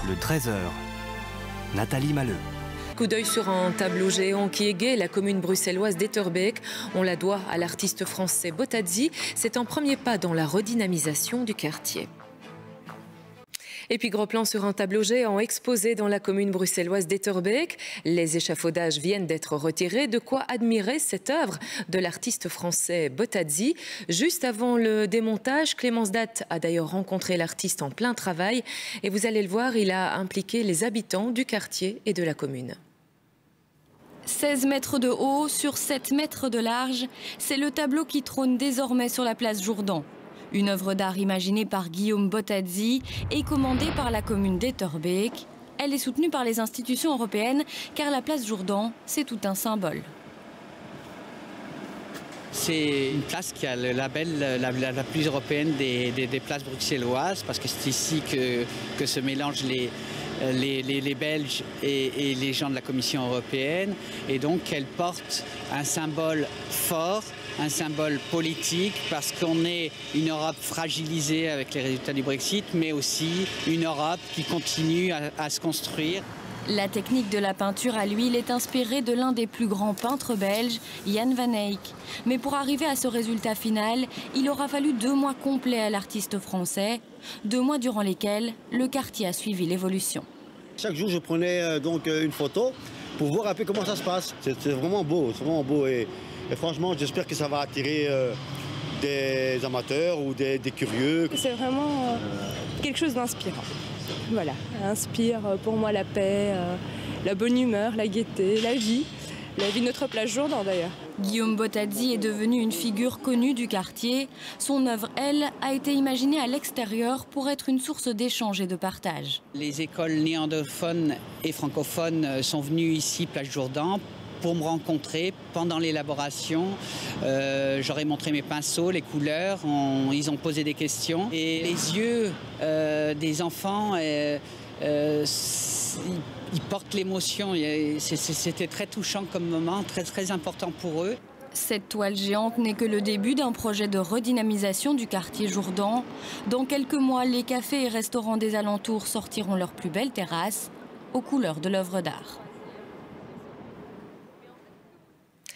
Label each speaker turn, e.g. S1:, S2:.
S1: le Trésor. Nathalie Maleux.
S2: Coup d'œil sur un tableau géant qui égaye la commune bruxelloise d'Etterbeek. On la doit à l'artiste français Bottazzi. C'est un premier pas dans la redynamisation du quartier. Et puis gros plan sur un tableau géant exposé dans la commune bruxelloise d'Etterbeek. Les échafaudages viennent d'être retirés. De quoi admirer cette œuvre de l'artiste français Bottazzi. Juste avant le démontage, Clémence Datt a d'ailleurs rencontré l'artiste en plein travail. Et vous allez le voir, il a impliqué les habitants du quartier et de la commune.
S3: 16 mètres de haut sur 7 mètres de large, c'est le tableau qui trône désormais sur la place Jourdan. Une œuvre d'art imaginée par Guillaume Bottazzi et commandée par la commune d'Etterbeek. Elle est soutenue par les institutions européennes car la place Jourdan, c'est tout un symbole.
S4: C'est une place qui a le label la plus européenne des places bruxelloises parce que c'est ici que se mélangent les Belges et les gens de la Commission européenne. Et donc elle porte un symbole fort, un symbole politique parce qu'on est une Europe fragilisée avec les résultats du Brexit, mais aussi une Europe qui continue à se construire.
S3: La technique de la peinture à l'huile est inspirée de l'un des plus grands peintres belges, Jan van Eyck. Mais pour arriver à ce résultat final, il aura fallu 2 mois complets à l'artiste français, 2 mois durant lesquels le quartier a suivi l'évolution.
S5: Chaque jour, je prenais donc une photo pour voir un peu comment ça se passe. C'est vraiment beau, et franchement, j'espère que ça va attirer des amateurs ou des curieux.
S6: C'est vraiment quelque chose d'inspirant. Voilà, inspire pour moi la paix, la bonne humeur, la gaieté, la vie de notre place Jourdan d'ailleurs.
S3: Guillaume Bottazzi est devenu une figure connue du quartier. Son œuvre, elle, a été imaginée à l'extérieur pour être une source d'échange et de partage.
S4: Les écoles néerlandophones et francophones sont venues ici, place Jourdan, pour me rencontrer pendant l'élaboration. J'aurais montré mes pinceaux, les couleurs, ils ont posé des questions. Et les yeux des enfants, ils portent l'émotion. C'était très touchant comme moment, très, très important pour eux.
S3: Cette toile géante n'est que le début d'un projet de redynamisation du quartier Jourdan. Dans quelques mois, les cafés et restaurants des alentours sortiront leurs plus belles terrasses aux couleurs de l'œuvre d'art.